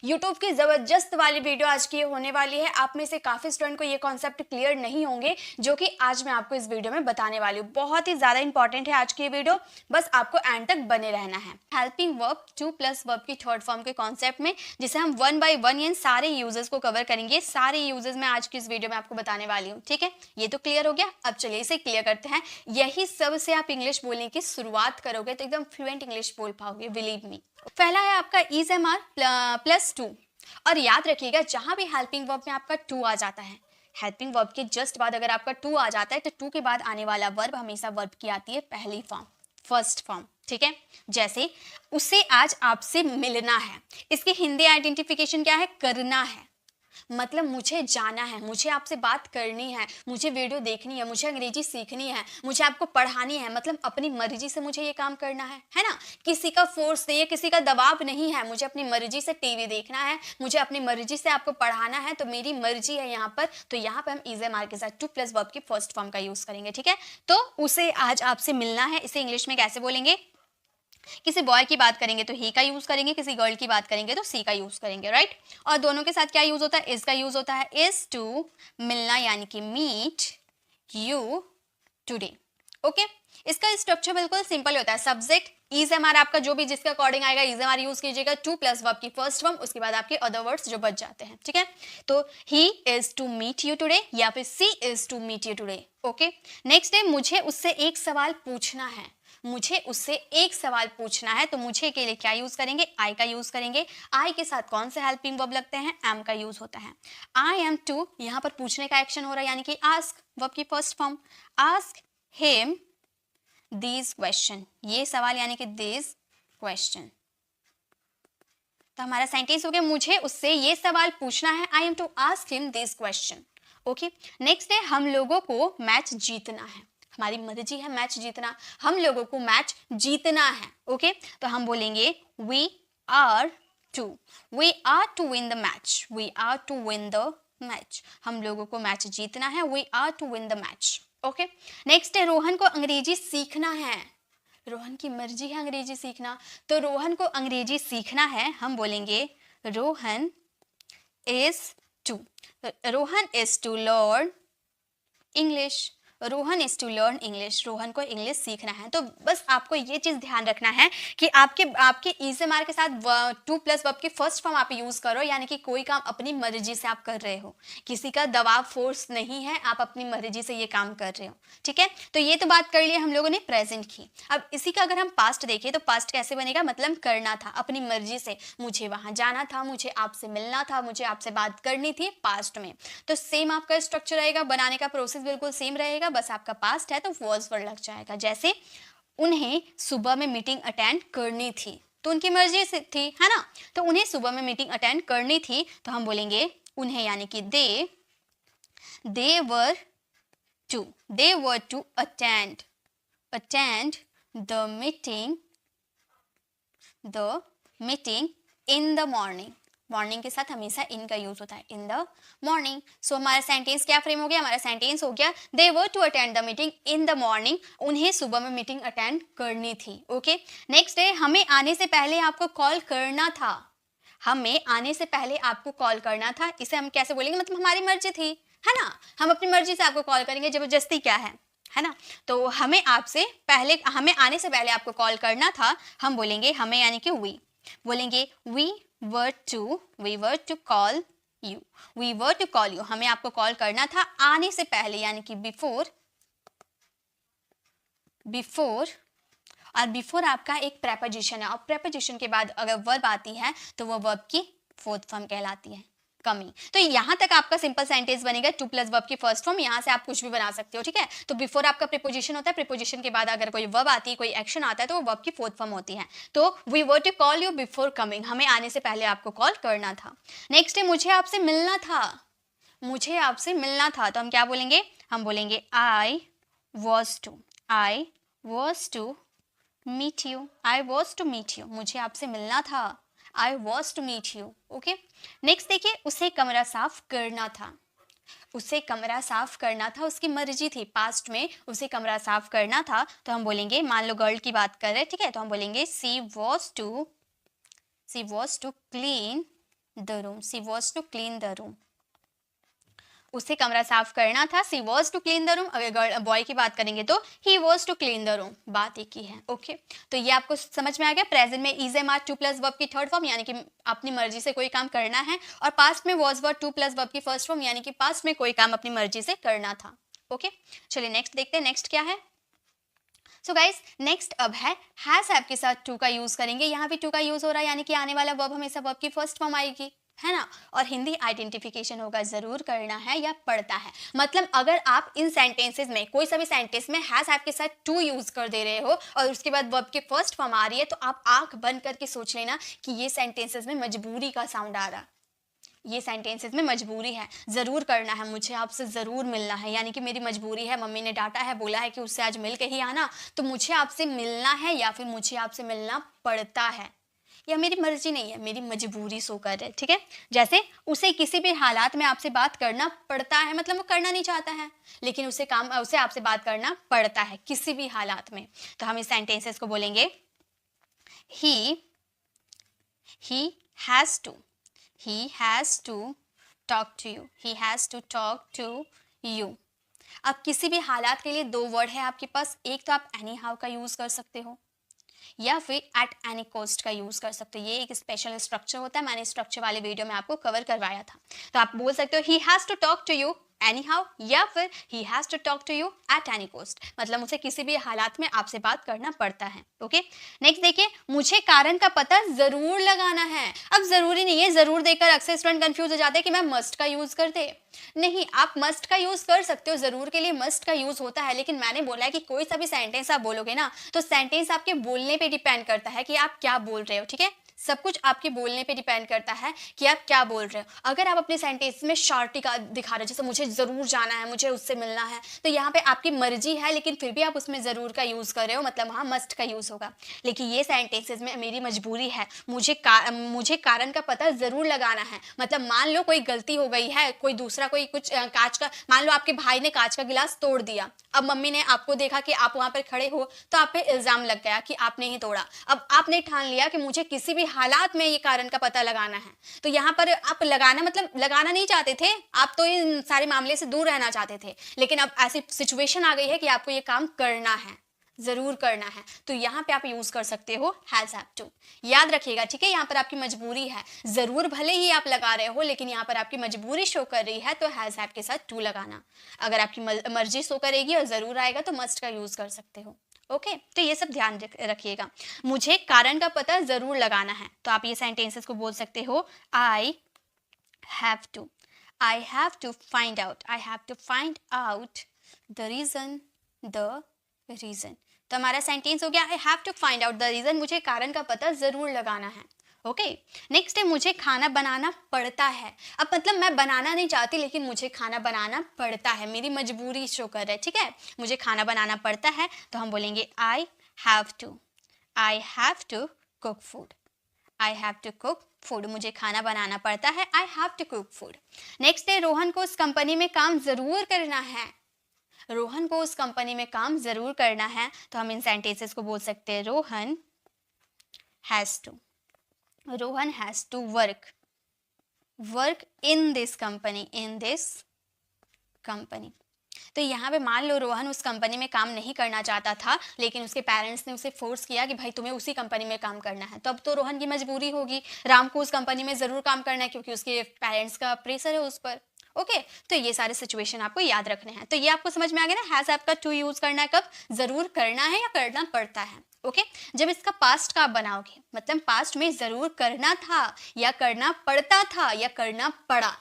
YouTube की जबरदस्त वाली वीडियो आज की होने वाली है। आप में से काफी स्टूडेंट को ये कॉन्सेप्ट क्लियर नहीं होंगे जो कि आज मैं आपको इस वीडियो में बताने वाली हूँ। बहुत ही ज्यादा इंपॉर्टेंट है आज की ये वीडियो, बस आपको एंड तक बने रहना है। Helping verb to plus verb की थर्ड फॉर्म के कॉन्सेप्ट में, जिसे हम वन बाय वन इन सारे यूजेस को कवर करेंगे। सारे यूजेस मैं आज की इस वीडियो में आपको बताने वाली हूँ। ठीक है, ये तो क्लियर हो गया। अब चलिए इसे क्लियर करते हैं। यही सब से आप इंग्लिश बोलने की शुरुआत करोगे तो एकदम फ्लुएंट इंग्लिश बोल पाओगे, बिलीव मी। पहला है आपका is am are plus to. और याद रखिएगा, जहां भी हेल्पिंग वर्ब में आपका टू आ जाता है, हेल्पिंग वर्ब के जस्ट बाद अगर आपका टू आ जाता है तो टू के बाद आने वाला वर्ब हमेशा वर्ब की आती है पहली फॉर्म, फर्स्ट फॉर्म। ठीक है, जैसे उसे आज आपसे मिलना है, इसकी हिंदी आइडेंटिफिकेशन क्या है? करना है। मतलब मुझे जाना है, मुझे आपसे बात करनी है, मुझे वीडियो देखनी है, मुझे अंग्रेजी सीखनी है, मुझे आपको पढ़ानी है। मतलब अपनी मर्जी से मुझे ये काम करना है ना। किसी का फोर्स नहीं है, किसी का दबाव नहीं है। मुझे अपनी मर्जी से टीवी देखना है, मुझे अपनी मर्जी से आपको पढ़ाना है, तो मेरी मर्जी है यहाँ पर। तो यहाँ पर हम इज एम आर के साथ टू प्लस वर्ब की फर्स्ट फॉर्म का यूज करेंगे। ठीक है, तो उसे आज आपसे मिलना है, इसे इंग्लिश में कैसे बोलेंगे? किसी बॉय की बात करेंगे तो ही का यूज करेंगे, किसी गर्ल की बात करेंगे तो सी का यूज करेंगे, राइट। और दोनों के साथ क्या यूज होता है? इज का यूज होता है। इज टू मिलना, यानी कि मीट यू टुडे। ओके, इसका स्ट्रक्चर बिल्कुल सिंपल होता है। सब्जेक्ट इज एम आर, आपका जो भी जिसके अकॉर्डिंग आएगा इज एम आर यूज कीजिएगा। टू प्लस वर्ब की फर्स्ट फॉर्म, उसके बाद आपके अदर वर्ड्स जो बच जाते हैं। ठीक है, तो he is to meet you today या फिर she is to meet you today. Okay, next है मुझे उससे एक सवाल पूछना है। मुझे उससे एक सवाल पूछना है, तो मुझे के लिए क्या यूज करेंगे? आई का यूज करेंगे। आई के साथ कौन से हेल्पिंग वर्ब लगते हैं? एम का यूज होता है। आई एम टू, यहाँ पर पूछने का एक्शन हो रहा है, यानी कि आस्क वर्ब की first form. Ask him this question, ये सवाल यानी कि दिस क्वेश्चन। तो हमारा सेंटेंस हो गया, मुझे उससे ये सवाल पूछना है। I am to ask him this question. Okay, next है हम लोगों को मैच जीतना है। हमारी मर्जी है मैच जीतना, हम लोगों को मैच जीतना है। ओके, तो हम बोलेंगे we are to win the match. We are to win the match, हम लोगों को मैच जीतना है। We are to win the match. Okay, next है रोहन को अंग्रेजी सीखना है। रोहन की मर्जी है अंग्रेजी सीखना, तो रोहन को अंग्रेजी सीखना है। हम बोलेंगे Rohan is to learn English. Rohan is to learn English, Rohan को इंग्लिश सीखना है। तो बस आपको ये चीज ध्यान रखना है कि आपके इज एम आर के साथ टू प्लस वर्ब की फर्स्ट फॉर्म आप यूज करो, यानी कि कोई काम अपनी मर्जी से आप कर रहे हो, किसी का दबाव फोर्स नहीं है, आप अपनी मर्जी से ये काम कर रहे हो। ठीक है, तो ये तो बात कर ली हम लोगों ने प्रेजेंट की। अब इसी का अगर हम पास्ट देखें तो पास्ट कैसे बनेगा? मतलब करना था अपनी मर्जी से, मुझे वहां जाना था, मुझे आपसे मिलना था, मुझे आपसे बात करनी थी, पास्ट में। तो सेम आपका स्ट्रक्चर रहेगा, बनाने का प्रोसेस बिल्कुल सेम रहेगा, बस आपका पास्ट है तो वॉज वर्ड लग जाएगा। जैसे उन्हें सुबह में मीटिंग अटेंड करनी थी, तो उनकी मर्जी से थी, है ना। तो उन्हें सुबह में मीटिंग अटेंड करनी थी, तो हम बोलेंगे उन्हें, यानी कि they were to attend the meeting in the morning. Morning के साथ हमेशा इन का यूज होता है, इन द मॉर्निंग। सो हमारा सेंटेंस क्या फ्रेम हो गया? हमारा सेंटेंस हो गया they were to attend the meeting in the morning, उन्हें सुबह में मीटिंग अटेंड करनी थी। ओके, नेक्स्ट है हमें आने से पहले आपको कॉल करना था। हमें आने से पहले आपको कॉल करना था, इसे हम कैसे बोलेंगे? मतलब हमारी मर्जी थी, है ना। हम अपनी मर्जी से आपको कॉल करेंगे, जबरदस्ती क्या है ना। तो हमें आने से पहले आपको कॉल करना था, हम बोलेंगे हमें, यानी कि वी बोलेंगे we were to call you. हमें आपको कॉल करना था आने से पहले, यानी कि बिफोर। और बिफोर आपका एक प्रेपोजिशन है, और प्रेपोजिशन के बाद अगर वर्ब आती है तो वो वर्ब की फोर्थ फॉर्म कहलाती है, कमी। तो यहां तक आपका सिंपल सेंटेंस बनेगा टू प्लस वर्ब की फर्स्ट फॉर्म। यहां से आप कुछ भी बना सकते हो। ठीक है, तो बिफोर आपका प्रीपोजिशन होता है, प्रीपोजिशन के बाद अगर कोई वर्ब आती है, कोई एक्शन आता है, तो वो वर्ब की फोर्थ फॉर्म होती है। तो we were to call you before coming, हमें आने से पहले आपको कॉल करना था। नेक्स्ट है मुझे आपसे मिलना था। तो हम क्या बोलेंगे? हम बोलेंगे I was to meet you. मुझे आपसे मिलना था, I was to meet you. Okay, next देखिए उसे कमरा साफ करना था। उसकी मर्जी थी, पास्ट में उसे कमरा साफ करना था। तो हम बोलेंगे, मान लो गर्ल की बात कर रहे हैं, ठीक है, तो हम बोलेंगे she was to clean the room, she was to clean the room, उसे कमरा साफ करना था। She was to clean the room, अगर बॉय की बात करेंगे तो he was to clean the room, बात एक ही है। ओके, तो ये आपको समझ में आ गया। प्रेजेंट में is am are to plus verb की थर्ड फॉर्म, यानी कि अपनी मर्जी से कोई काम करना है, और पास्ट में was verb to plus verb की फर्स्ट फॉर्म, यानी कि पास्ट में कोई काम अपनी मर्जी से करना था। ओके, चलिए नेक्स्ट देखते हैं, नेक्स्ट क्या है। सो गाइस नेक्स्ट अब है हैज हैव के साथ टू का यूज करेंगे। यहाँ भी टू का यूज हो रहा है, यानी कि आने वाला वर्ब हमेशा वर्ब की फर्स्ट फॉर्म आएगी, है ना, और हिंदी आइडेंटिफिकेशन होगा, जरूर करना है या पढ़ता है। मतलब अगर आप इन सेंटेंसेस में कोई सा भी सेंटेंस में हैज हैव के साथ टू यूज कर दे रहे हो और उसके बाद वर्ब की फर्स्ट फॉर्म आ रही है, तो आप आंख बंद करके सोच लेना कि ये सेंटेंसेस में मजबूरी का साउंड आ रहा, ये सेंटेंसेस में मजबूरी है, ज़रूर करना है, मुझे आपसे ज़रूर मिलना है, यानी कि मेरी मजबूरी है, मम्मी ने डांटा है, बोला है कि उससे आज मिल के ही आना, तो मुझे आपसे मिलना है, या फिर मुझे आपसे मिलना पड़ता है, या मेरी मर्जी नहीं है, मेरी मजबूरी सो कर है। ठीक है, जैसे उसे किसी भी हालात में आपसे बात करना पड़ता है, मतलब वो करना नहीं चाहता है, लेकिन उसे आपसे बात करना पड़ता है किसी भी हालात में। तो हम इस सेंटेंसेस को बोलेंगे he has to, he has to talk to you, he has to talk to you। अब किसी भी हालात के लिए दो वर्ड है आपके पास, एक तो आप एनी हाउ का यूज कर सकते हो, या फिर एट एनी कॉस्ट का यूज कर सकते हो। ये एक स्पेशल स्ट्रक्चर होता है, मैंने स्ट्रक्चर वाले वीडियो में आपको कवर करवाया था। तो आप बोल सकते हो he has to talk to you anyhow, या फिर he has to talk to you at any cost, मतलब उसे किसी भी हालात में आपसे बात करना पड़ता है। ओके, नेक्स्ट देखिए, मुझे कारण का पता जरूर लगाना है। अब जरूरी नहीं है, जरूर देकर अक्सर स्टूडेंट कंफ्यूज हो जाते हैं कि मैं मस्ट का यूज कर दे। नहीं, आप मस्ट का यूज कर सकते हो, जरूर के लिए मस्ट का यूज होता है, लेकिन मैंने बोला है कि कोई सा भी सेंटेंस आप बोलोगे ना, तो सेंटेंस आपके बोलने पे डिपेंड करता है कि आप क्या बोल रहे हो। ठीक है, सब कुछ आपके बोलने पे डिपेंड करता है कि आप क्या बोल रहे हो। अगर आप अपने सेंटेंस में शॉर्टी का दिखा रहे हो, जैसे मुझे ज़रूर जाना है, मुझे उससे मिलना है, तो यहाँ पे आपकी मर्जी है, लेकिन फिर भी आप उसमें ज़रूर का यूज़ कर रहे हो, मतलब वहाँ मस्ट का यूज़ होगा। लेकिन ये सेंटेंसेस में मेरी मजबूरी है, मुझे कारण का पता ज़रूर लगाना है, मतलब मान लो कोई गलती हो गई है, कोई दूसरा कोई कुछ कांच का, मान लो आपके भाई ने कांच का गिलास तोड़ दिया, अब मम्मी ने आपको देखा कि आप वहाँ पर खड़े हो, तो आप पे इल्ज़ाम लग गया कि आपने ही तोड़ा। अब आपने ठान लिया कि मुझे किसी भी हालात में ये कारण का पता लगाना है, तो यहाँ पर आप लगाना मतलब लगाना नहीं चाहते थे, आप तो इन सारे मामले से दूर रहना चाहते थे, लेकिन अब ऐसी सिचुएशन आ गई है कि आपको ये काम करना है, जरूर करना है, तो यहाँ पे आप यूज कर सकते हो हैज हैव टू। याद रखिएगा, ठीक है, यहाँ पर आपकी मजबूरी है, जरूर भले ही आप लगा रहे हो, लेकिन यहाँ पर आपकी मजबूरी शो कर रही है, तो हैज हैव के साथ टू लगाना। अगर आपकी मर्जी शो करेगी और जरूर आएगा तो मस्ट का यूज कर सकते हो। ओके, तो ये सब ध्यान रखिएगा। मुझे कारण का पता जरूर लगाना है, तो आप ये सेंटेंसेस को बोल सकते हो I have to, I have to find out, I have to find out the reason, the reason. तो हमारा सेंटेंस हो गया I have to find out the reason, मुझे कारण का पता जरूर लगाना है। ओके, नेक्स्ट है मुझे खाना बनाना पड़ता है। अब मतलब मैं बनाना नहीं चाहती, लेकिन मुझे खाना बनाना पड़ता है, मेरी मजबूरी शो कर रहा है। ठीक है, मुझे खाना बनाना पड़ता है, तो हम बोलेंगे I have to cook food, I have to cook food, मुझे खाना बनाना पड़ता है, I have to cook food. Next है रोहन को उस कंपनी में काम जरूर करना है, रोहन को उस कंपनी में काम जरूर करना है, तो हम इन सेंटेंसेस को बोल सकते हैं Rohan has to, Rohan has to work in this company. तो यहाँ पे मान लो रोहन उस कंपनी में काम नहीं करना चाहता था, लेकिन उसके पेरेंट्स ने उसे फोर्स किया कि भाई तुम्हें उसी कंपनी में काम करना है, तो अब तो रोहन की मजबूरी होगी, राम को उस कंपनी में ज़रूर काम करना है, क्योंकि उसके पेरेंट्स का प्रेशर है उस पर। ओके, तो ये सारे सिचुएशन आपको याद रखने हैं। तो ये आपको समझ में आ गया ना, हैज़ आपका टू यूज़ करना है कब, ज़रूर करना है या करना पड़ता है। ओके, जब इसका पास्ट का आप बनाओगे, मतलब पास्ट में ज़रूर करना था या करना पड़ता था या करना पड़ा,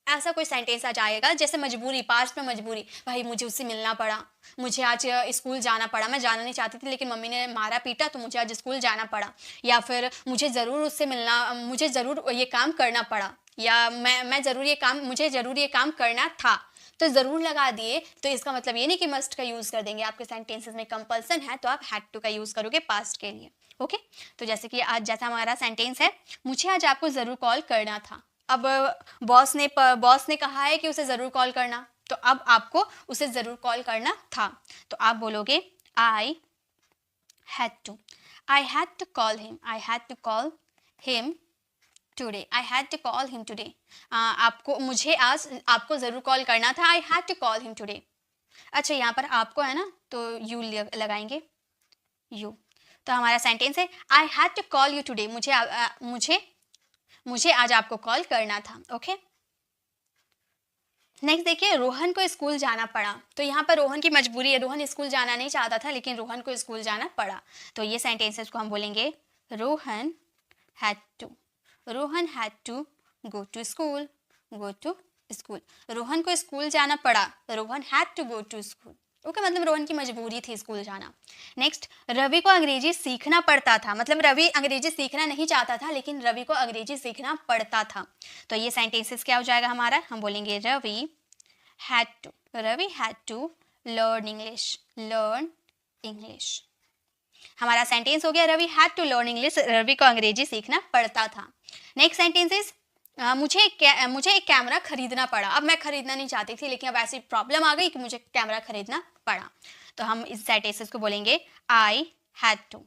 ऐसा कोई सेंटेंस आ जाएगा। जैसे मजबूरी, पास्ट में मजबूरी, भाई मुझे उससे मिलना पड़ा, मुझे आज स्कूल जाना पड़ा, मैं जाना नहीं चाहती थी लेकिन मम्मी ने मारा पीटा तो मुझे आज स्कूल जाना पड़ा, या फिर मुझे ज़रूर उससे मिलना, मुझे ज़रूर ये काम करना पड़ा, या मैं ज़रूर ये काम, मुझे ज़रूर ये काम करना था, तो ज़रूर लगा दिए, तो इसका मतलब ये नहीं कि मस्ट का यूज़ कर देंगे, आपके सेंटेंसेस में कंपल्सन है तो आप हैड टू का यूज़ करोगे पास्ट के लिए। ओके, तो जैसे कि आज जैसा हमारा सेंटेंस है, मुझे आज आपको ज़रूर कॉल करना था। अब बॉस ने कहा है कि उसे ज़रूर कॉल करना, तो अब आपको उसे ज़रूर कॉल करना था, तो आप बोलोगे I had to call him today, I had to call him today. मुझे आज आपको ज़रूर कॉल करना था, I had to call him today. अच्छा, यहाँ पर आपको है ना, तो यू लगाएंगे, यू। तो हमारा सेंटेंस है I had to call you today, मुझे आज आपको कॉल करना था। ओके, नेक्स्ट देखिए, रोहन को स्कूल जाना पड़ा। तो यहाँ पर रोहन की मजबूरी है, रोहन स्कूल जाना नहीं चाहता था लेकिन रोहन को स्कूल जाना पड़ा। तो ये सेंटेंसेस को हम बोलेंगे Rohan had to go to school, Rohan को स्कूल जाना पड़ा, Rohan had to go to school. Okay, मतलब रोहन की मजबूरी थी स्कूल जाना। नेक्स्ट, रवि को अंग्रेजी सीखना पड़ता था, मतलब रवि अंग्रेजी सीखना नहीं चाहता था लेकिन रवि को अंग्रेजी सीखना पड़ता था। तो ये सेंटेंसेस क्या हो जाएगा हमारा, हम बोलेंगे Ravi had to learn English. हमारा सेंटेंस हो गया Ravi had to learn English, Ravi को अंग्रेजी सीखना पड़ता था। नेक्स्ट सेंटेंस इज मुझे एक कैमरा खरीदना पड़ा। अब मैं खरीदना नहीं चाहती थी लेकिन अब ऐसी प्रॉब्लम आ गई कि मुझे कैमरा खरीदना पड़ा। तो हम इस सेंटेंसेस को बोलेंगे I had to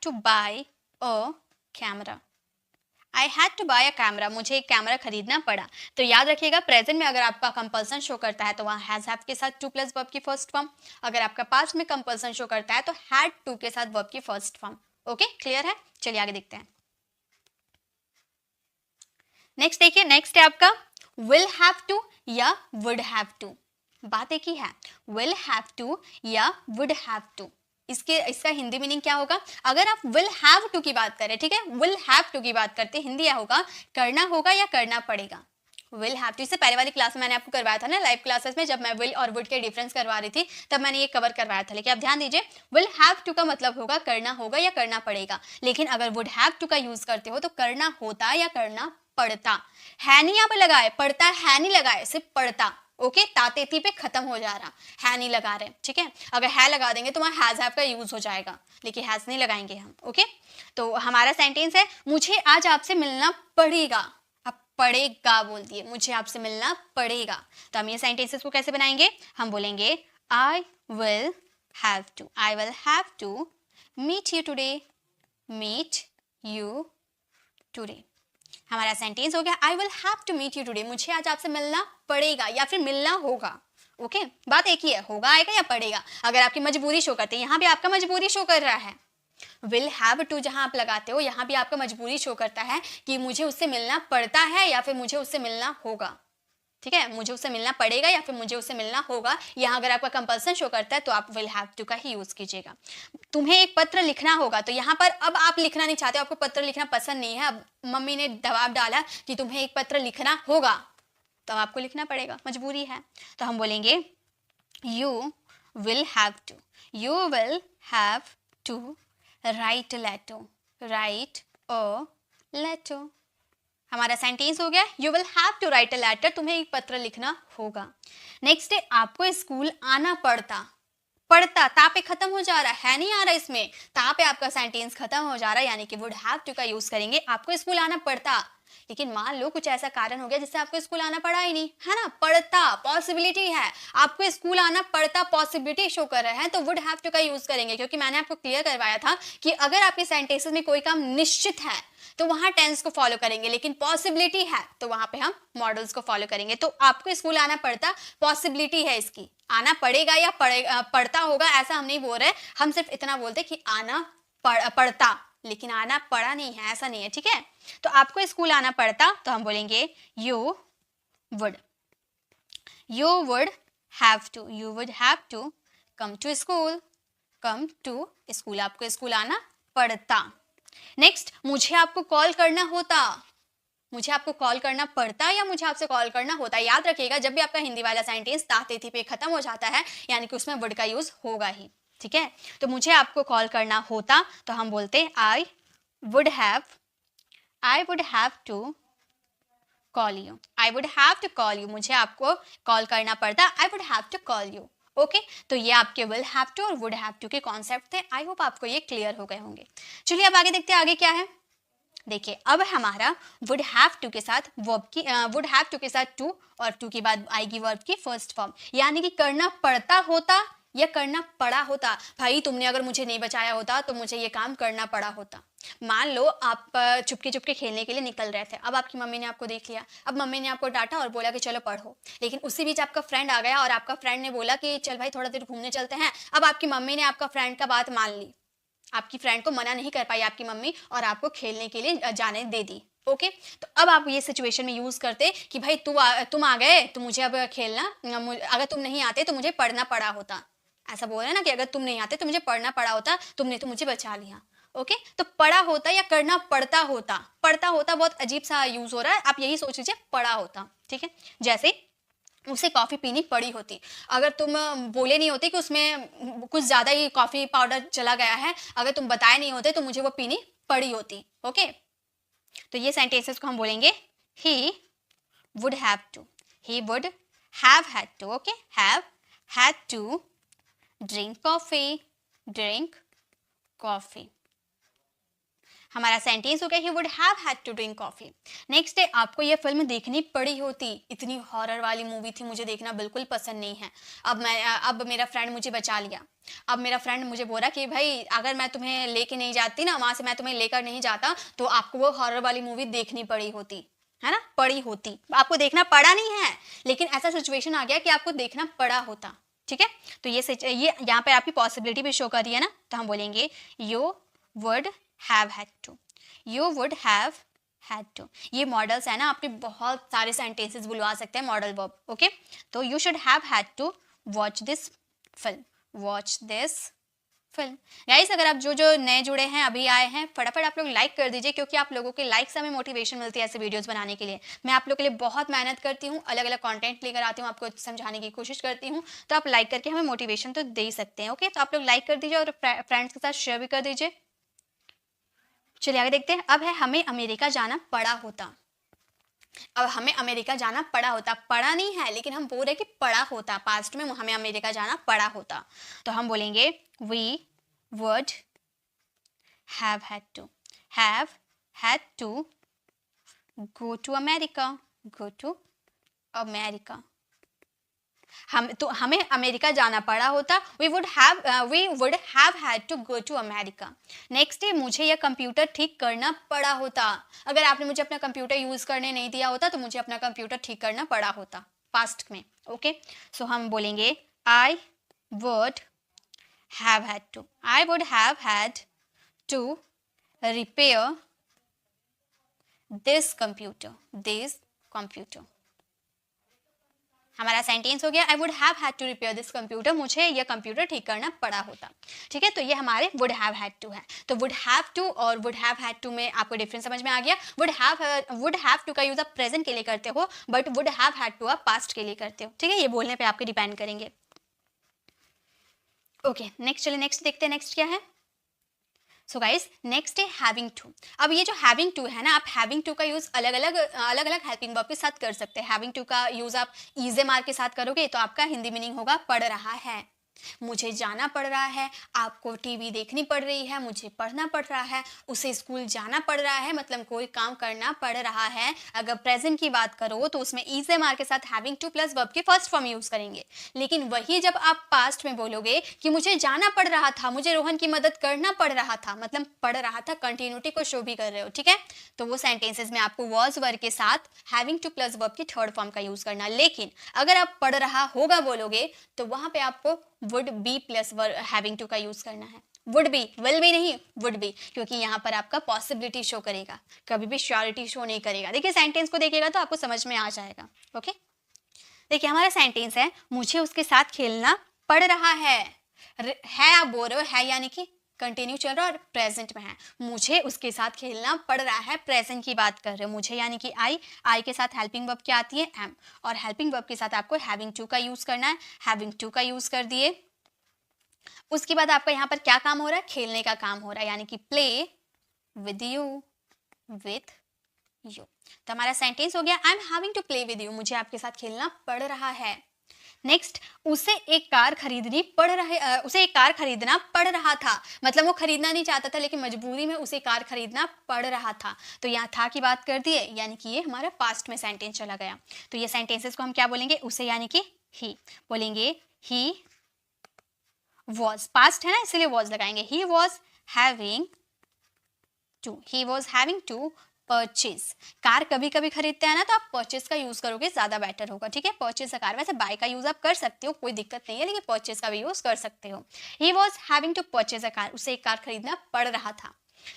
buy a camera, मुझे एक कैमरा खरीदना पड़ा। तो याद रखिएगा, प्रेजेंट में अगर आपका कंपल्सन शो करता है तो वहाँ हैज हैव के साथ टू प्लस वर्ब की फर्स्ट फॉर्म, अगर आपका पास्ट में कंपल्सन शो करता है तो हैड टू के साथ वर्ब की फर्स्ट फॉर्म। ओके, क्लियर है? चलिए आगे देखते हैं। नेक्स्ट देखिए, नेक्स्ट है आपका विल हैव टू या वुड हैव टू। बात एक ही है, विल हैव टू या वुड हैव टू। इसका हिंदी मीनिंग क्या होगा? अगर आप विल हैव टू की बात करें, ठीक है, विल हैव टू की बात करते, हिंदी क्या होगा, करना होगा या करना पड़ेगा। विल हैव टू, इससे पहले वाली क्लास में मैंने आपको करवाया था ना, लाइव क्लासेस में, जब मैं विल और वुड के डिफरेंस करवा रही थी तब मैंने ये कवर करवाया था। लेकिन आप ध्यान दीजिए, विल हैव टू का मतलब होगा करना होगा या करना पड़ेगा, लेकिन अगर वुड हैव टू का यूज करते हो तो करना होता या करना पड़ता। है नहीं यहाँ पे लगाए, पड़ता है नहीं लगाए, सिर्फ पड़ता। ओके, तातेती पे खत्म हो जा रहा, है नहीं लगा रहे, ठीक है। अगर है लगा देंगे तो वहाँ हैज हैव का यूज हो जाएगा, लेकिन हैज नहीं लगाएंगे हम। ओके, तो हमारा सेंटेंस है मुझे आज आपसे मिलना पड़ेगा। अब पड़ेगा बोल दिए, मुझे आपसे मिलना पड़ेगा। तो हम ये सेंटेंसेस को कैसे बनाएंगे, हम बोलेंगे I will have to meet you today. हमारा सेंटेंस हो गया I will have to meet you today, मुझे आज आपसे मिलना पड़ेगा या फिर मिलना होगा। ओके, बात एक ही है, होगा आएगा या पड़ेगा। अगर आपकी मजबूरी शो करती है, यहाँ भी आपका मजबूरी शो कर रहा है, विल हैव टू जहां आप लगाते हो यहाँ भी आपका मजबूरी शो करता है कि मुझे उससे मिलना पड़ता है या फिर मुझे उससे मिलना होगा। ठीक है, मुझे उससे मिलना पड़ेगा या फिर मुझे उससे मिलना होगा। यहाँ अगर आपका कंपल्सन शो करता है तो आप विल हैव टू का ही यूज कीजिएगा। तुम्हें एक पत्र लिखना होगा, तो यहाँ पर अब आप लिखना नहीं चाहते, आपको पत्र लिखना पसंद नहीं है, अब मम्मी ने दबाव डाला कि तुम्हें एक पत्र लिखना होगा, तो आपको लिखना पड़ेगा, मजबूरी है। तो हम बोलेंगे you will have to write a letter. हमारा सेंटेंस हो गया you will have to write a letter, तुम्हें एक पत्र लिखना होगा। नेक्स्ट है आपको स्कूल आना पड़ता, ता पे खत्म हो जा रहा है नहीं आ रहा, इसमें ता पे आपका सेंटेंस खत्म हो जा रहा है, यानी कि वुड हैव टू का यूज करेंगे। आपको स्कूल आना पड़ता, लेकिन मान लो कुछ ऐसा कारण हो गया जिससे आपको स्कूल आना पड़ा ही नहीं, है ना, पड़ता पॉसिबिलिटी है, आपको स्कूल आना पड़ता पॉसिबिलिटी शो कर रहा है, तो वुड हैव टू का यूज करेंगे। क्योंकि मैंने आपको क्लियर करवाया था कि अगर आपके सेंटेंसेस में कोई काम निश्चित है तो वहां टेंस को फॉलो करेंगे, लेकिन पॉसिबिलिटी है तो वहां पे हम मॉडल्स को फॉलो करेंगे। तो आपको स्कूल आना पड़ता, पॉसिबिलिटी है इसकी, आना पड़ेगा या पड़ता होगा ऐसा हम नहीं बोल रहे, हम सिर्फ इतना बोलते कि आना पड़ता, लेकिन आना पड़ा नहीं है, ऐसा नहीं है, ठीक है। तो आपको स्कूल आना पड़ता, तो हम बोलेंगे you would have to come to school, आपको स्कूल आना पड़ता। नेक्स्ट, मुझे आपको कॉल करना होता, मुझे आपको कॉल करना पड़ता या मुझे आपसे कॉल करना होता। याद रखिएगा, जब भी आपका हिंदी वाला सेंटेंस ता तेथी पे खत्म हो जाता है यानी कि उसमें वुड का यूज होगा ही, ठीक है। तो मुझे आपको कॉल करना होता, तो हम बोलते I would have to call you, मुझे आपको कॉल करना पड़ता, I would have to call you. Okay, तो ये आपके विल हैव टू और वुड हैव टू के कॉन्सेप्ट थे। आई होप आपको ये क्लियर हो गए होंगे। चलिए अब आगे देखते हैं, आगे क्या है। देखिए, अब हमारा वुड हैव टू के साथ वुड हैव टू के साथ टू और टू के बाद आएगी वर्ब की फर्स्ट फॉर्म, यानी कि करना पड़ता होता या करना पड़ा होता। भाई तुमने अगर मुझे नहीं बचाया होता तो मुझे ये काम करना पड़ा होता। मान लो आप चुपके चुपके खेलने के लिए निकल रहे थे, अब आपकी मम्मी ने आपको देख लिया, अब मम्मी ने आपको डांटा और बोला कि चलो पढ़ो, लेकिन उसी बीच आपका फ्रेंड आ गया और आपका फ्रेंड ने बोला कि चल भाई थोड़ा देर घूमने चलते हैं। अब आपकी मम्मी ने आपका फ्रेंड का बात मान ली, आपकी फ्रेंड को मना नहीं कर पाई आपकी मम्मी और आपको खेलने के लिए जाने दे दी। ओके, तो अब आप ये सिचुएशन में यूज करते कि भाई तुम आ गए तो मुझे अब खेलना, अगर तुम नहीं आते तो मुझे पढ़ना पड़ा होता। ऐसा बोल रहे हैं ना कि अगर तुम नहीं आते तो मुझे पढ़ना पड़ा होता, तुमने तो मुझे बचा लिया। ओके, तो पड़ा होता या करना पड़ता होता। पड़ता होता बहुत अजीब सा यूज हो रहा है, आप यही सोच लीजिए पड़ा होता। ठीक है, जैसे उसे कॉफ़ी पीनी पड़ी होती, अगर तुम बोले नहीं होते कि उसमें कुछ ज़्यादा ही कॉफ़ी पाउडर चला गया है, अगर तुम बताए नहीं होते तो मुझे वो पीनी पड़ी होती। ओके, तो ये सेंटेंसेस को हम बोलेंगे he would have to, he would have had to. Okay, have had to drink coffee, drink coffee. हमारा सेंटेंस हो गया he would have had to drink coffee. Next है, आपको ये फिल्म देखनी पड़ी होती, इतनी हॉरर वाली मूवी थी, मुझे देखना बिल्कुल पसंद नहीं है, अब मेरा फ्रेंड मुझे बचा लिया, अब मेरा फ्रेंड मुझे बोला कि भाई अगर मैं तुम्हें लेके नहीं जाती ना, वहां से मैं तुम्हें लेकर नहीं जाता तो आपको वो हॉरर वाली मूवी देखनी पड़ी होती, है ना, पड़ी होती। आपको देखना पड़ा नहीं है, लेकिन ऐसा सिचुएशन आ गया कि आपको देखना पड़ा होता। ठीक है, तो ये यहाँ पे आपकी पॉसिबिलिटी भी शो कर रही है ना, तो हम बोलेंगे you would have had to, you would have had to। ये मॉडल्स है ना, आपके बहुत सारे सेंटेंसेस बुलवा सकते हैं मॉडल वर्ब। ओके, तो you should have had to watch this film, watch this film। Guys, अगर आप जो नए जुड़े हैं, अभी आए हैं, फटाफट आप लोग लाइक कर दीजिए, क्योंकि आप लोगों के लाइक से हमें मोटिवेशन मिलती है ऐसे वीडियोस बनाने के लिए। मैं आप लोगों के लिए बहुत मेहनत करती हूँ, अलग अलग कंटेंट लेकर आती हूँ, आपको समझाने की कोशिश करती हूँ, तो आप लाइक करके हमें मोटिवेशन तो दे ही सकते हैं। ओके, तो आप लोग लाइक कर दीजिए और फ्रेंड्स के साथ शेयर भी कर दीजिए। चलिए आगे देखते हैं। अब है हमें अमेरिका जाना पड़ा होता। अब हमें अमेरिका जाना पड़ा होता, पड़ा नहीं है लेकिन हम बोल रहे कि पड़ा होता, पास्ट में हमें अमेरिका जाना पड़ा होता, तो हम बोलेंगे we would have had to go to America, go to America. हमें अमेरिका जाना पड़ा होता, we would have had to go to America. Next है, मुझे यह कंप्यूटर ठीक करना पड़ा होता। अगर आपने मुझे अपना कंप्यूटर यूज करने नहीं दिया होता तो मुझे अपना कंप्यूटर ठीक करना पड़ा होता, पास्ट में। ओके, सो हम बोलेंगे I would have had to repair this computer. हमारा सेंटेंस हो गया I would have had to repair this computer, मुझे यह कंप्यूटर ठीक करना पड़ा होता। ठीक है, तो ये हमारे वुड हैव हैड टू है। तो वुड हैव टू और वुड हैव हैड टू में आपको डिफरेंस समझ में आ गया। वुड हैव टू का यूज आप प्रेजेंट के लिए करते हो, but would have had to आप पास्ट के लिए करते हो। ठीक है, ये बोलने पे आपके डिपेंड करेंगे। ओके, नेक्स्ट चलिए नेक्स्ट देखते हैं, नेक्स्ट क्या है। सो गाइस, नेक्स्ट है हैविंग टू। अब ये जो हैविंग टू है ना, आप हैविंग टू का यूज अलग अलग हेल्पिंग वर्ब के साथ कर सकते हैं। हैविंग टू का यूज आप इज मार के साथ करोगे तो आपका हिंदी मीनिंग होगा पढ़ रहा है, मुझे जाना पड़ रहा है, आपको टीवी देखनी पड़ रही है, मुझे पढ़ना पड़ रहा है, उसे स्कूल जाना पड़ रहा है, मतलब कोई काम करना पड़ रहा है। अगर प्रेजेंट की बात करो तो उसमें इज मार के साथ हैविंग टू प्लस वर्ब के फर्स्ट फॉर्म यूज करेंगे। लेकिन वही जब आप पास्ट में बोलोगे कि मुझे जाना पड़ रहा था, मुझे रोहन की मदद करना पड़ रहा था, मतलब पढ़ रहा था, कंटिन्यूटी को शो भी कर रहे हो। ठीक है, तो वो सेंटेंसेस में आपको वॉज वर्ब के साथ हैविंग टू प्लस वर्ब की थर्ड फॉर्म का यूज करना। लेकिन अगर आप पढ़ रहा होगा बोलोगे तो वहां पे आपको would be plus having to का यूज करना है। वुड बी, विल बी नहीं, वुड बी, क्योंकि यहाँ पर आपका पॉसिबिलिटी शो करेगा, कभी भी श्योरिटी शो नहीं करेगा। देखिए सेंटेंस को देखिएगा तो आपको समझ में आ जाएगा। ओके, देखिए हमारा सेंटेंस है मुझे उसके साथ खेलना पड़ रहा है आप बोल रहे हो, है यानी कि कंटिन्यू चल रहा है और प्रेजेंट में है, मुझे उसके साथ खेलना पड़ रहा है, प्रेजेंट की बात कर रहे हो। मुझे यानी कि आई के साथ हेल्पिंग वर्ब क्या आती है, एम, और हेल्पिंग वर्ब के साथ आपको हैविंग टू का यूज करना है। हैविंग टू का यूज कर दिए, उसके बाद आपका यहाँ पर क्या काम हो रहा है, खेलने का काम हो रहा है, यानी कि प्ले विद यू, तो हमारा सेंटेंस हो गया I am having to play with you, मुझे आपके साथ खेलना पड़ रहा है। नेक्स्ट, उसे एक कार खरीदना पड़ रहा था, मतलब वो खरीदना नहीं चाहता था लेकिन मजबूरी में उसे कार खरीदना पड़ रहा था। तो यहाँ था की बात कर दिए, यानी कि ये हमारा पास्ट में सेंटेंस चला गया। तो ये सेंटेंसेस को हम क्या बोलेंगे, उसे यानी कि ही बोलेंगे, ही वॉज पास्ट है ना, इसलिए वॉज लगाएंगे। He was having to purchase. Car कभी कभी खरीदते हैं ना, तो आप परचेज का यूज करोगे, ज्यादा बेटर होगा, ठीक है। परचेज अ कार, वैसे बाय का यूज आप कर सकते हो, कोई दिक्कत नहीं है, लेकिन परचेज का भी यूज कर सकते हो। He was having to purchase a car, उसे एक कार खरीदना पड़ रहा था।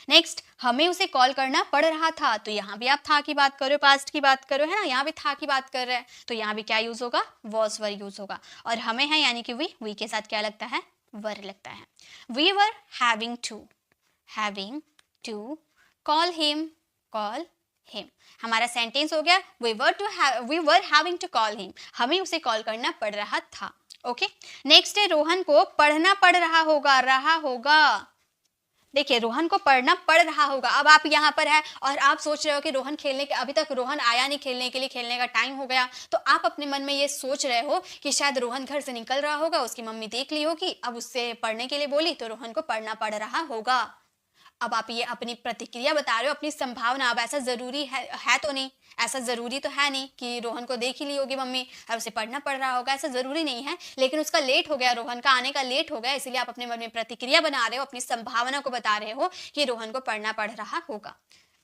नेक्स्ट, हमें उसे कॉल करना पड़ रहा था, तो यहाँ भी आप था की बात करो, पास्ट की बात करो, है ना, यहाँ भी था की बात कर रहे हैं, तो यहाँ भी क्या यूज होगा, वॉज वर यूज होगा। और हमें है यानी कि वी के साथ क्या लगता है, वर लगता है। We were having to call him. हमारा सेंटेंस हो गया we were having to call him, हमें उसे कॉल करना पड़ रहा था। ओके, नेक्स्ट है रोहन को पढ़ना पड़ रहा होगा। देखिए, रोहन को पढ़ना पड़ रहा होगा। अब आप यहाँ पर है और आप सोच रहे हो कि रोहन खेलने के, अभी तक रोहन आया नहीं खेलने के लिए, खेलने का टाइम हो गया, तो आप अपने मन में ये सोच रहे हो कि शायद रोहन घर से निकल रहा होगा, उसकी मम्मी देख ली होगी, अब उससे पढ़ने के लिए बोली, तो रोहन को पढ़ना पड़ रहा होगा। अब आप ये अपनी प्रतिक्रिया बता रहे हो, अपनी संभावना। अब ऐसा जरूरी है तो नहीं, ऐसा जरूरी तो है नहीं कि रोहन को देख ही ली होगी मम्मी और उसे पढ़ना पड़ रहा होगा, ऐसा जरूरी नहीं है, लेकिन उसका लेट हो गया, रोहन का आने का लेट हो गया, इसलिए आप अपने मन में प्रतिक्रिया बना रहे हो, अपनी संभावना को बता रहे हो कि रोहन को पढ़ना पड़ रहा होगा।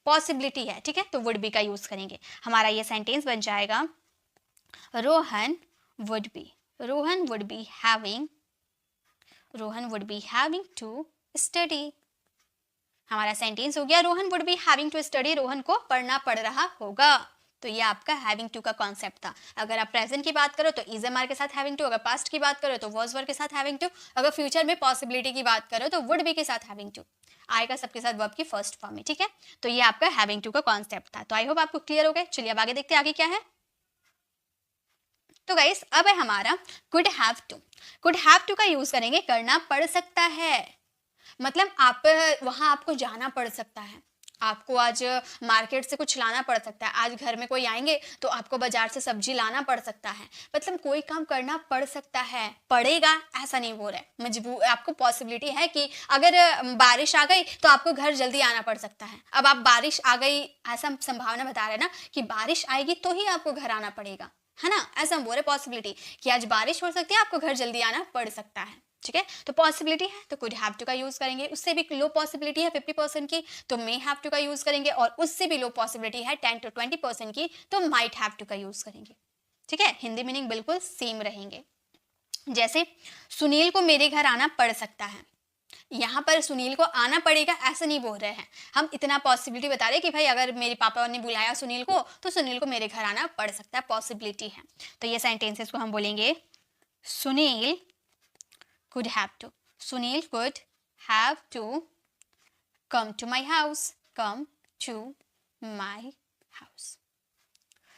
पॉसिबिलिटी है, ठीक है, तो वुड बी का यूज करेंगे। हमारा ये सेंटेंस बन जाएगा Rohan would be having to study. हमारा सेंटेंस हो गया Rohan would be having to study, Rohan को पढ़ना पड़ रहा होगा। तो ये आपका हैविंग टू का कॉन्सेप्ट था। अगर आप प्रेजेंट की बात करो तो इज एम आर के साथ हैविंग टू, अगर पास्ट की बात करो तो वॉज वर के साथ हैविंग टू, अगर फ्यूचर में पॉसिबिलिटी की बात करो तो वुड बी के साथ हैविंग टू आएगा, सबके साथ वर्ब की फर्स्ट फॉर्म में, ठीक है। तो ये आपका हैविंग टू का कॉन्सेप्ट था। तो आई होप आपको क्लियर हो गया। चलिए अब आगे देखते हैं आगे क्या है। तो गाइस, अब है हमारा कुड हैव टू का यूज करेंगे, करना पड़ सकता है। मतलब आप वहां आपको जाना पड़ सकता है, आपको आज मार्केट से कुछ लाना पड़ सकता है, आज घर में कोई आएंगे तो आपको बाजार से सब्जी लाना पड़ सकता है। मतलब कोई काम करना पड़ सकता है, पड़ेगा ऐसा नहीं बोल रहे, मजबूर, आपको पॉसिबिलिटी है कि अगर बारिश आ गई तो आपको घर जल्दी आना पड़ सकता है। अब आप बारिश आ गई ऐसा संभावना बता रहे ना कि बारिश आएगी तो ही आपको घर आना पड़ेगा, है ना, ऐसा हम बोल रहे पॉसिबिलिटी कि आज बारिश हो सकती है, आपको घर जल्दी आना पड़ सकता है, ठीक है। तो पॉसिबिलिटी है तो कुड हैव टू का यूज करेंगे। उससे भी लो पॉसिबिलिटी है 50% की तो मे हैव टू का यूज करेंगे, और उससे भी लो पॉसिबिलिटी है 10 to 20% की तो माइट हैव टू का यूज करेंगे, ठीक है। हिंदी मीनिंग बिल्कुल सेम रहेंगे। जैसे सुनील को मेरे घर आना पड़ सकता है, यहाँ पर सुनील को आना पड़ेगा ऐसा नहीं बोल रहे हैं, हम इतना पॉसिबिलिटी बता रहे हैं कि भाई अगर मेरे पापा ने बुलाया सुनील को तो सुनील को मेरे घर आना पड़ सकता है, पॉसिबिलिटी है। तो ये सेंटेंसेस को हम बोलेंगे Sunil could have to come to my house,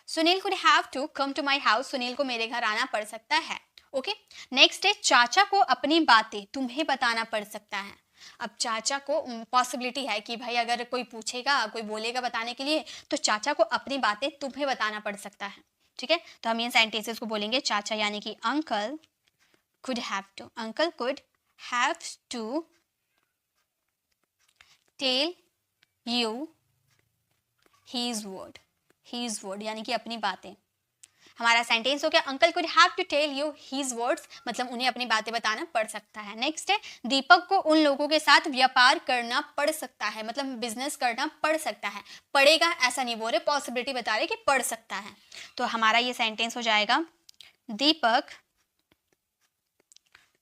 Sunil could have to come to my house, Sunil को मेरे घर आना पड़ सकता है। ओके, नेक्स्ट है चाचा को अपनी बातें तुम्हें बताना पड़ सकता है। अब चाचा को पॉसिबिलिटी है कि भाई अगर कोई पूछेगा, कोई बोलेगा बताने के लिए, तो चाचा को अपनी बातें तुम्हें बताना पड़ सकता है, ठीक है। तो हम इन सेंटेंसेस को बोलेंगे चाचा यानी कि uncle could have to tell you his word यानी कि अपनी बातें। हमारा सेंटेंस हो गया uncle could have to tell you his words, मतलब उन्हें अपनी बातें बताना पड़ सकता है। नेक्स्ट है दीपक को उन लोगों के साथ व्यापार करना पड़ सकता है, मतलब बिजनेस करना पड़ सकता है, पड़ेगा ऐसा नहीं बोल रहे, पॉसिबिलिटी बता रहे कि पड़ सकता है। तो हमारा ये सेंटेंस हो जाएगा दीपक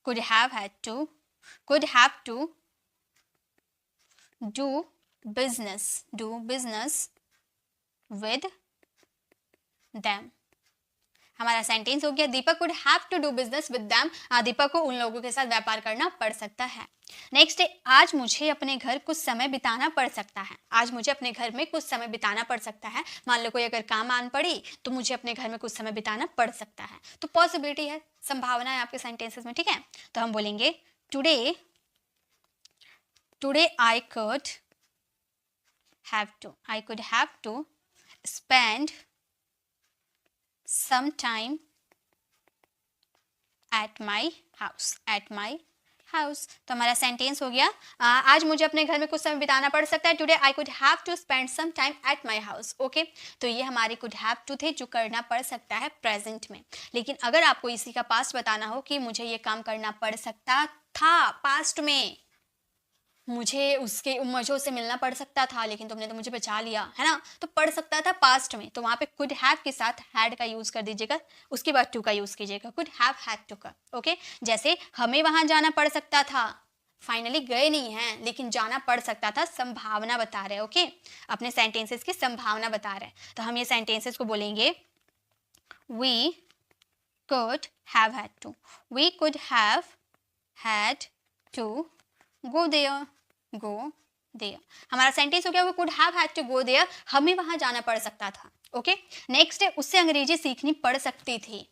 could have to do business with them। हमारा सेंटेंस हो गया दीपक could have to do business with them, दीपक को उन लोगों के साथ व्यापार करना पड़ सकता है। नेक्स्ट है आज मुझे अपने घर कुछ समय बिताना पड़ सकता है, आज मुझे अपने घर में कुछ समय बिताना पड़ सकता है। मान लो कोई अगर काम आन पड़ी तो मुझे अपने घर में कुछ समय बिताना पड़ सकता है, तो पॉसिबिलिटी है, संभावना है आपके सेंटेंसेस में, ठीक है। तो हम बोलेंगे today I could have to spend some time at my house। तो हमारा सेंटेंस हो गया आज मुझे अपने घर में कुछ समय बिताना पड़ सकता है, today I could have to spend some time at my house. Okay, तो ये हमारे कुड हैव टू थे जो करना पड़ सकता है प्रेजेंट में। लेकिन अगर आपको इसी का पास्ट बताना हो कि मुझे ये काम करना पड़ सकता था पास्ट में, मुझे उससे मिलना पड़ सकता था, लेकिन तुमने तो मुझे बचा लिया, है ना। तो पड़ सकता था पास्ट में, तो वहां पे कुड हैव के साथ हैड का यूज कर दीजिएगा, उसके बाद टू का यूज कीजिएगा, कुड हैव हैड टू का। ओके, जैसे हमें वहां जाना पड़ सकता था, फाइनली गए नहीं हैं लेकिन जाना पड़ सकता था, संभावना बता रहे हैं। ओके, अपने सेंटेंसेस की संभावना बता रहे हैं, तो हम ये सेंटेंसेस को बोलेंगे we could have had to, we could have had to go there, go there। हमारा सेंटेंस हो गया, we could have had to go there, हमें वहां जाना पड़ सकता था। ओके, नेक्स्ट है उससे अंग्रेजी सीखनी पड़ सकती थी,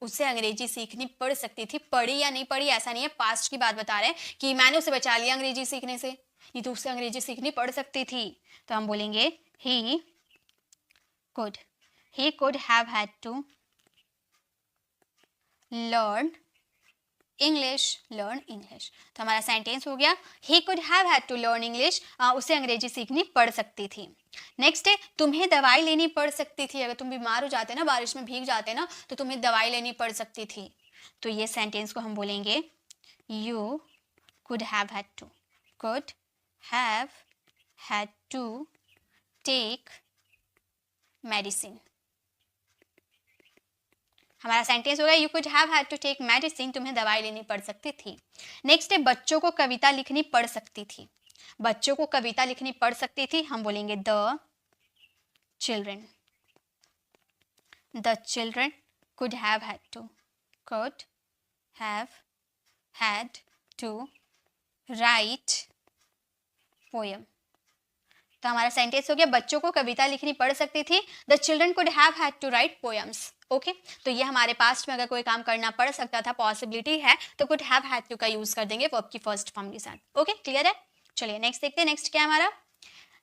उससे अंग्रेजी सीखनी पड़ सकती थी, पढ़ी या नहीं पढ़ी ऐसा नहीं है, पास्ट की बात बता रहे हैं कि मैंने उसे बचा लिया अंग्रेजी सीखने से, नहीं तो उससे अंग्रेजी सीखनी पड़ सकती थी, तो हम बोलेंगे he could have had to learn English, तो हमारा सेंटेंस हो गया he could have had to learn English, उसे अंग्रेजी सीखनी पड़ सकती थी। नेक्स्ट है तुम्हें दवाई लेनी पड़ सकती थी, अगर तुम बीमार हो जाते ना, बारिश में भीग जाते ना, तो तुम्हें दवाई लेनी पड़ सकती थी, तो ये सेंटेंस को हम बोलेंगे you could have had to take medicine। हमारा सेंटेंस हो गया you could have had to take medicine, तुम्हें दवाई लेनी पड़ सकती थी। नेक्स्ट है बच्चों को कविता लिखनी पड़ सकती थी, बच्चों को कविता लिखनी पड़ सकती थी, हम बोलेंगे the children could have had to write poem। तो हमारा सेंटेंस हो गया बच्चों को कविता लिखनी पड़ सकती थी, the children could have had to write poems. Okay, तो ये हमारे पास्ट में अगर कोई काम करना पड़ सकता था, पॉसिबिलिटी है, तो कुड हैव हैड टू का यूज कर देंगे वर्ब की फर्स्ट फॉर्म के साथ। ओके, क्लियर है। चलिए नेक्स्ट देखते हैं, नेक्स्ट क्या है हमारा।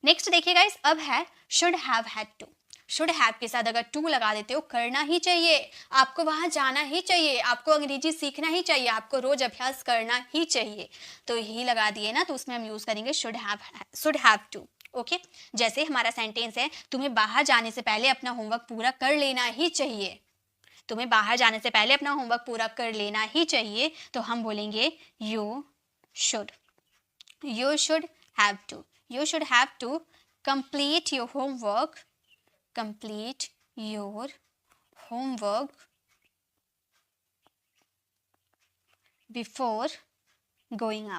नेक्स्ट देखिएगा इस अब है should have had to, should have के साथ अगर टू लगा देते हो, करना ही चाहिए, आपको वहां जाना ही चाहिए, आपको अंग्रेजी सीखना ही चाहिए, आपको रोज अभ्यास करना ही चाहिए, तो ही लगा दिए ना, तो उसमें हम यूज करेंगे शुड हैव टू। ओके, जैसे हमारा सेंटेंस है तुम्हें बाहर जाने से पहले अपना होमवर्क पूरा कर लेना ही चाहिए, तुम्हें बाहर जाने से पहले अपना होमवर्क पूरा कर लेना ही चाहिए, तो हम बोलेंगे you should have to complete your homework before going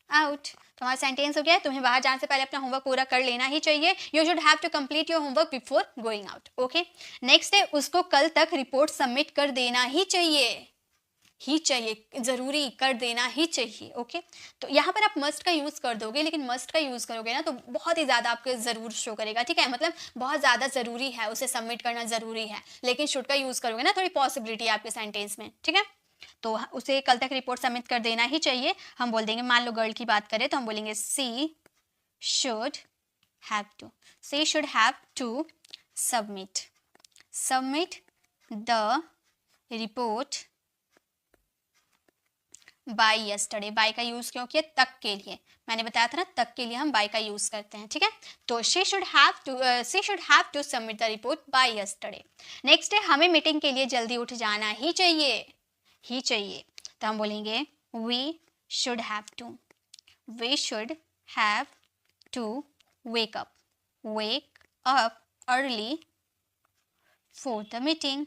out. तो हमारा सेंटेंस हो गया तुम्हें बाहर जाने से पहले अपना होमवर्क पूरा कर लेना ही चाहिए, you should have to complete your homework before going out. Okay, next है उसको कल तक रिपोर्ट सबमिट कर देना ही चाहिए, जरूरी कर देना ही चाहिए। ओके, तो यहाँ पर आप मस्ट का यूज कर दोगे, लेकिन मस्ट का यूज करोगे ना तो बहुत ही ज्यादा आपको जरूर शो करेगा, ठीक है, मतलब बहुत ज्यादा जरूरी है, उसे सबमिट करना जरूरी है, लेकिन शुड का यूज करोगे ना थोड़ी पॉसिबिलिटी है आपके सेंटेंस में, ठीक है, तो उसे कल तक रिपोर्ट सबमिट कर देना ही चाहिए, हम बोल देंगे, मान लो गर्ल की बात करें तो हम बोलेंगे she should have to submit the report by yesterday. By का यूज क्यों किया, तक के लिए, मैंने बताया था ना तक के लिए हम बाय का यूज करते हैं, ठीक है, तो she should have to submit the report by yesterday. Next है हमें मीटिंग के लिए जल्दी उठ जाना ही चाहिए, तो हम बोलेंगे we should have to wake up early for the meeting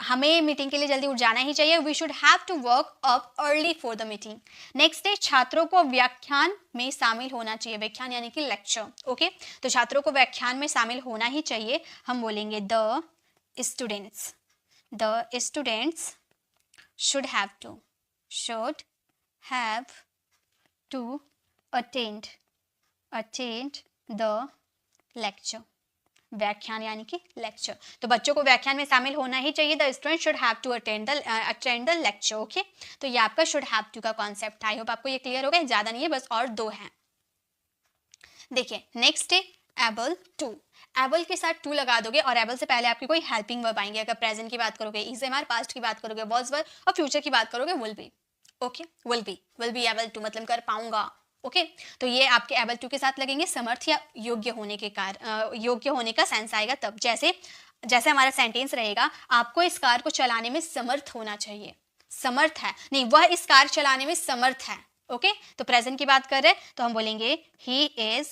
हमें मीटिंग के लिए जल्दी उठ जाना ही चाहिए, we should have to work up early for the meeting. Next है छात्रों को व्याख्यान में शामिल होना चाहिए, व्याख्यान यानी कि लेक्चर। ओके, तो छात्रों को व्याख्यान में शामिल होना ही चाहिए, हम बोलेंगे the students should have to attend the lecture, व्याख्यान यानी कि लेक्चर, तो बच्चों को व्याख्यान में शामिल होना ही चाहिए, the student should have to attend the lecture. Okay, तो ये आपका शुड हैव टू का कॉन्सेप्ट था, आई होप आपको ये क्लियर हो गया, ज्यादा नहीं है, बस और दो हैं। देखिए नेक्स्ट है एबल टू, एबल के साथ टू लगा दोगे और एबल से पहले आपकी कोई हेल्पिंग वर्ब आएंगे, अगर प्रेजेंट की बात करोगे इज एम आर, पास्ट की बात करोगे वाज वर, और फ्यूचर की बात करोगे will be. Okay, will be able to मतलब कर पाऊंगा, ओके तो ये आपके एबल टू के साथ लगेंगे, समर्थ या योग्य होने के योग्य होने का सेंस आएगा तब। जैसे जैसे हमारा सेंटेंस रहेगा, आपको इस कार को चलाने में समर्थ होना चाहिए। समर्थ है नहीं, वह इस कार चलाने में समर्थ है। ओके तो प्रेजेंट की बात कर रहे हैं तो हम बोलेंगे he is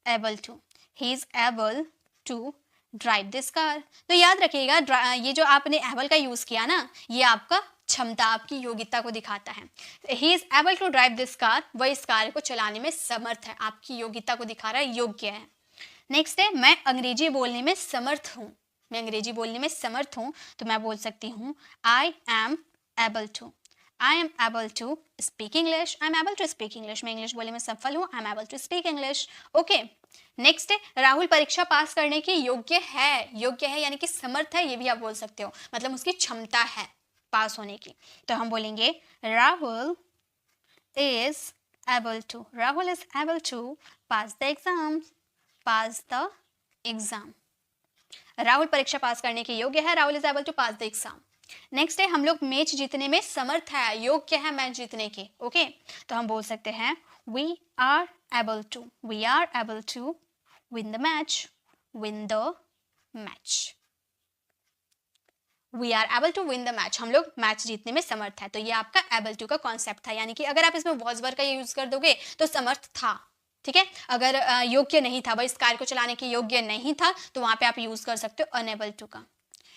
able to, he is able to drive this car. तो याद रखिएगा ये जो आपने एबल का यूज किया ना, ये आपका क्षमता, आपकी योग्यता को दिखाता है। He is able to drive this car, वह इस कार को चलाने में समर्थ है, आपकी योग्यता को दिखा रहा है, योग्य है। नेक्स्ट है मैं अंग्रेजी बोलने में समर्थ हूँ। मैं अंग्रेजी बोलने में समर्थ हूँ तो मैं बोल सकती हूँ I am able to, I am able to speak English, I am able to speak English. मैं इंग्लिश बोलने में सफल हूँ, I am able to speak English. Okay next है राहुल परीक्षा पास करने के योग्य है। योग्य है यानी कि समर्थ है, ये भी आप बोल सकते हो, मतलब उसकी क्षमता है पास होने की। तो हम बोलेंगे Rahul is able to, Rahul is able to pass the exam, pass the exam. Rahul परीक्षा पास करने के योग्य है, Rahul is able to pass the exam. Next है हम लोग मैच जीतने में समर्थ है, योग्य है मैच जीतने के। ओके तो हम बोल सकते हैं we are able to, we are able to win the match, win the match. We are able to win the match, हम लोग मैच जीतने में समर्थ है। तो ये आपका एबल टू का कॉन्सेप्ट था, यानी कि अगर आप इसमें वॉज वर्ब का यूज कर दोगे तो समर्थ था, ठीक है। अगर योग्य नहीं था, वह इस कार्य को चलाने के योग्य नहीं था, तो वहां पे आप यूज कर सकते हो अनएबल टू का।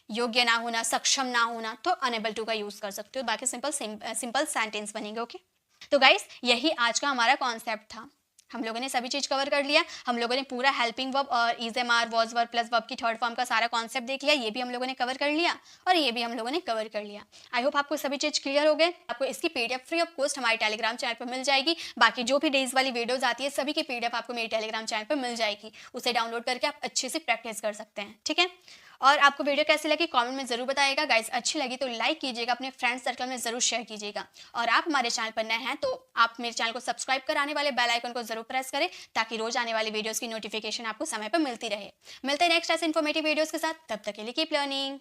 योग्य ना होना, सक्षम ना होना, तो अनएबल टू का यूज कर सकते हो। बाकी सिंपल सेंटेंस बनेंगे। ओके तो गाइस यही आज का हमारा कॉन्सेप्ट था। हम लोगों ने सभी चीज कवर कर लिया। हम लोगों ने पूरा हेल्पिंग वर्ब और is am are, was verb plus verb की थर्ड फॉर्म का सारा कॉन्सेप्ट देख लिया। ये भी हम लोगों ने कवर कर लिया और ये भी हम लोगों ने कवर कर लिया। आई होप आपको सभी चीज क्लियर हो गए। आपको इसकी पीडीएफ फ्री ऑफ कॉस्ट हमारे टेलीग्राम चैनल पर मिल जाएगी। बाकी जो भी डेज वाली वीडियोज आती है सभी की पीडीएफ आपको मेरे टेलीग्राम चैनल पर मिल जाएगी। उसे डाउनलोड करके आप अच्छे से प्रैक्टिस कर सकते हैं, ठीक है। और आपको वीडियो कैसी लगी कमेंट में जरूर बताइएगा। गाइस अच्छी लगी तो लाइक कीजिएगा, अपने फ्रेंड सर्कल में जरूर शेयर कीजिएगा। और आप हमारे चैनल पर नए हैं तो आप मेरे चैनल को सब्सक्राइब कर आने वाले बेल आइकन को जरूर प्रेस करें, ताकि रोज आने वाली वीडियोस की नोटिफिकेशन आपको समय पर मिलती रहे। मिलते हैं नेक्स्ट ऐसे इन्फॉर्मेटिव वीडियोस के साथ, तब तक के लिए कीप लर्निंग।